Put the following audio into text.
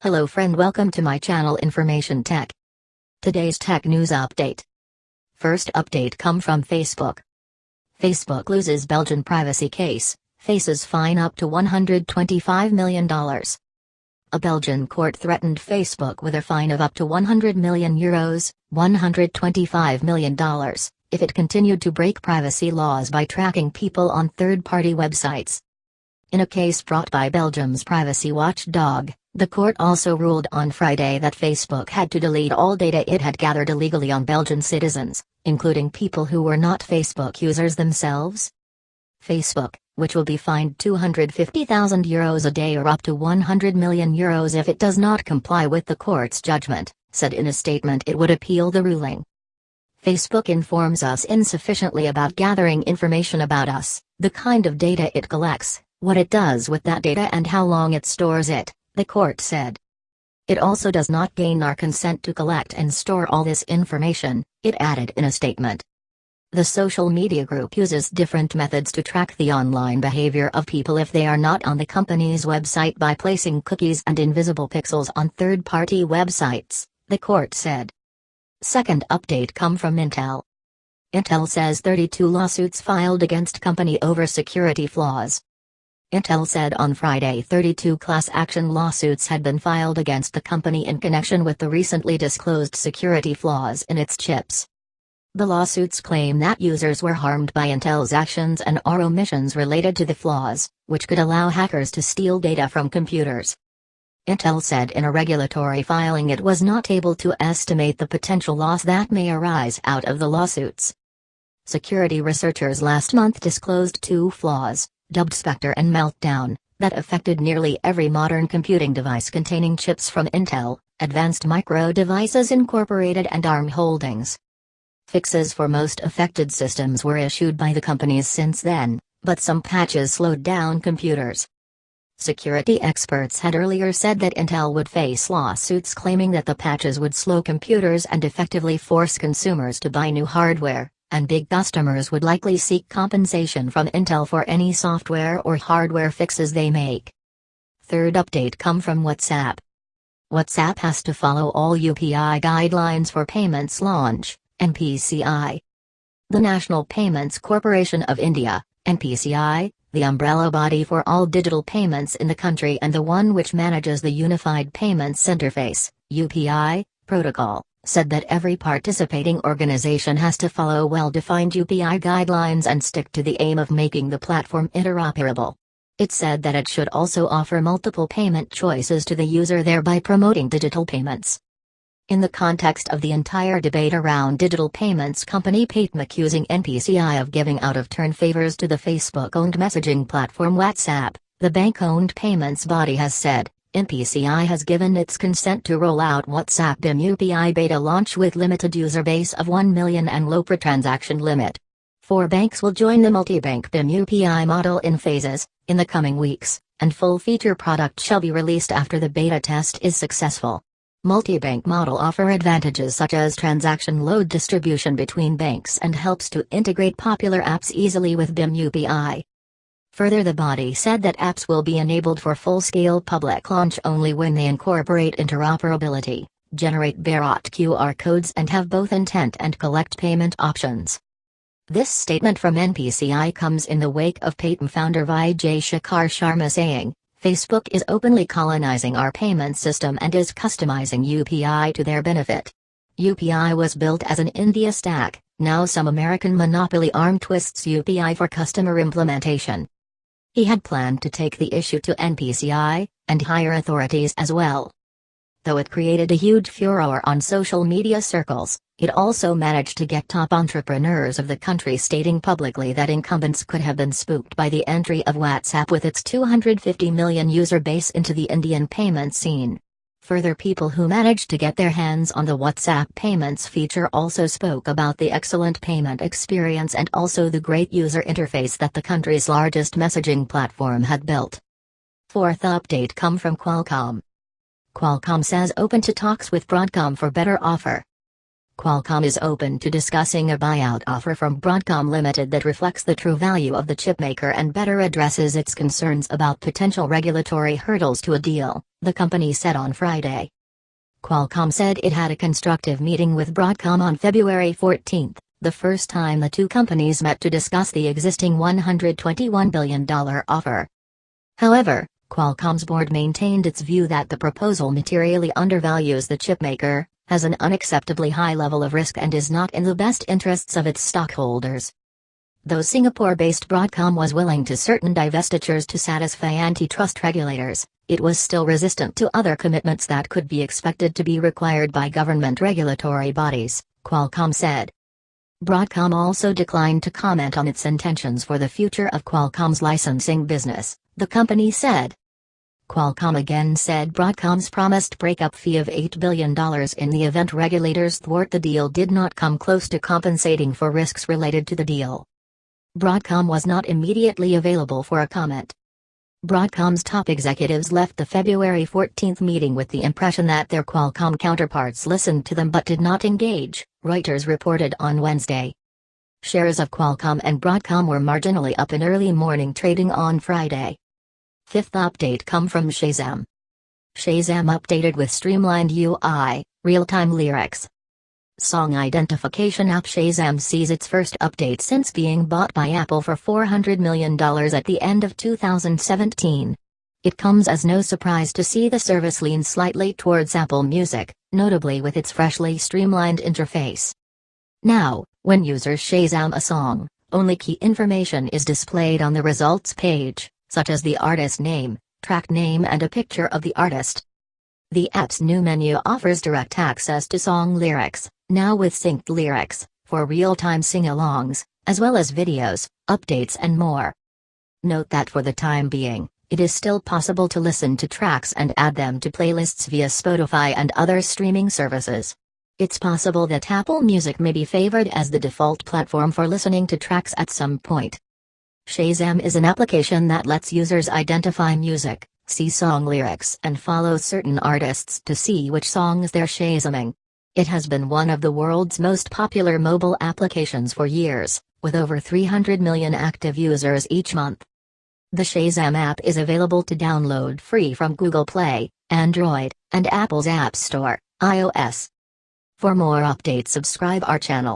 Hello friend, welcome to my channel Information Tech. Today's tech news update. First update come from Facebook. Facebook loses Belgian privacy case, faces fine up to $125 million. A Belgian court threatened Facebook with a fine of up to €100 million, $125 million, if it continued to break privacy laws by tracking people on third-party websites. In a case brought by Belgium's privacy watchdog, the court also ruled on Friday that Facebook had to delete all data it had gathered illegally on Belgian citizens, including people who were not Facebook users themselves. Facebook, which will be fined €250,000 a day or up to €100 million if it does not comply with the court's judgment, said in a statement it would appeal the ruling. Facebook informs us insufficiently about gathering information about us, the kind of data it collects, what it does with that data and how long it stores it, the court said. It also does not gain our consent to collect and store all this information, it added in a statement. The social media group uses different methods to track the online behavior of people if they are not on the company's website by placing cookies and invisible pixels on third-party websites, the court said. Second update come from Intel. Intel says 32 lawsuits filed against company over security flaws. Intel said on Friday 32 class action lawsuits had been filed against the company in connection with the recently disclosed security flaws in its chips. The lawsuits claim that users were harmed by Intel's actions and or omissions related to the flaws, which could allow hackers to steal data from computers. Intel said in a regulatory filing it was not able to estimate the potential loss that may arise out of the lawsuits. Security researchers last month disclosed two flaws, dubbed Spectre and Meltdown, that affected nearly every modern computing device containing chips from Intel, Advanced Micro Devices Incorporated and ARM Holdings. Fixes for most affected systems were issued by the companies since then, but some patches slowed down computers. Security experts had earlier said that Intel would face lawsuits claiming that the patches would slow computers and effectively force consumers to buy new hardware, and big customers would likely seek compensation from Intel for any software or hardware fixes they make. Third update come from WhatsApp. WhatsApp has to follow all UPI guidelines for payments launch, NPCI. The National Payments Corporation of India, NPCI, the umbrella body for all digital payments in the country and the one which manages the Unified Payments Interface, UPI, protocol, said that every participating organization has to follow well-defined UPI guidelines and stick to the aim of making the platform interoperable. It said that it should also offer multiple payment choices to the user, thereby promoting digital payments. In the context of the entire debate around digital payments, company Paytm accusing NPCI of giving out-of-turn favors to the Facebook-owned messaging platform WhatsApp, the bank-owned payments body has said, NPCI has given its consent to roll out WhatsApp BIM UPI beta launch with limited user base of 1 million and low per transaction limit. 4 banks will join the multi-bank BIM UPI model in phases, in the coming weeks, and full-feature product shall be released after the beta test is successful. Multi-bank model offer advantages such as transaction load distribution between banks and helps to integrate popular apps easily with BIM UPI. Further, the body said that apps will be enabled for full-scale public launch only when they incorporate interoperability, generate Barot QR codes and have both intent and collect payment options. This statement from NPCI comes in the wake of Paytm founder Vijay Shekhar Sharma saying, Facebook is openly colonizing our payment system and is customizing UPI to their benefit. UPI was built as an India stack, now some American monopoly arm twists UPI for customer implementation. He had planned to take the issue to NPCI, and higher authorities as well. Though it created a huge furor on social media circles, it also managed to get top entrepreneurs of the country stating publicly that incumbents could have been spooked by the entry of WhatsApp with its 250 million user base into the Indian payment scene. Further, people who managed to get their hands on the WhatsApp payments feature also spoke about the excellent payment experience and also the great user interface that the country's largest messaging platform had built. Fourth update come from Qualcomm. Qualcomm says open to talks with Broadcom for better offer. Qualcomm is open to discussing a buyout offer from Broadcom Limited that reflects the true value of the chipmaker and better addresses its concerns about potential regulatory hurdles to a deal, the company said on Friday. Qualcomm said it had a constructive meeting with Broadcom on February 14, the first time the two companies met to discuss the existing $121 billion offer. However, Qualcomm's board maintained its view that the proposal materially undervalues the chipmaker, has an unacceptably high level of risk and is not in the best interests of its stockholders. Though Singapore-based Broadcom was willing to certain divestitures to satisfy antitrust regulators, it was still resistant to other commitments that could be expected to be required by government regulatory bodies, Qualcomm said. Broadcom also declined to comment on its intentions for the future of Qualcomm's licensing business, the company said. Qualcomm again said Broadcom's promised breakup fee of $8 billion in the event regulators thwart the deal did not come close to compensating for risks related to the deal. Broadcom was not immediately available for a comment. Broadcom's top executives left the February 14 meeting with the impression that their Qualcomm counterparts listened to them but did not engage, Reuters reported on Wednesday. Shares of Qualcomm and Broadcom were marginally up in early morning trading on Friday. Fifth update come from Shazam. Shazam updated with streamlined UI, real-time lyrics. Song identification app Shazam sees its first update since being bought by Apple for $400 million at the end of 2017. It comes as no surprise to see the service lean slightly towards Apple Music, notably with its freshly streamlined interface. Now, when users Shazam a song, only key information is displayed on the results page, such as the artist name, track name and a picture of the artist. The app's new menu offers direct access to song lyrics, now with synced lyrics, for real-time sing-alongs, as well as videos, updates and more. Note that for the time being, it is still possible to listen to tracks and add them to playlists via Spotify and other streaming services. It's possible that Apple Music may be favored as the default platform for listening to tracks at some point. Shazam is an application that lets users identify music, see song lyrics and follow certain artists to see which songs they're Shazamming. It has been one of the world's most popular mobile applications for years, with over 300 million active users each month. The Shazam app is available to download free from Google Play, Android, and Apple's App Store, iOS. For more updates subscribe our channel.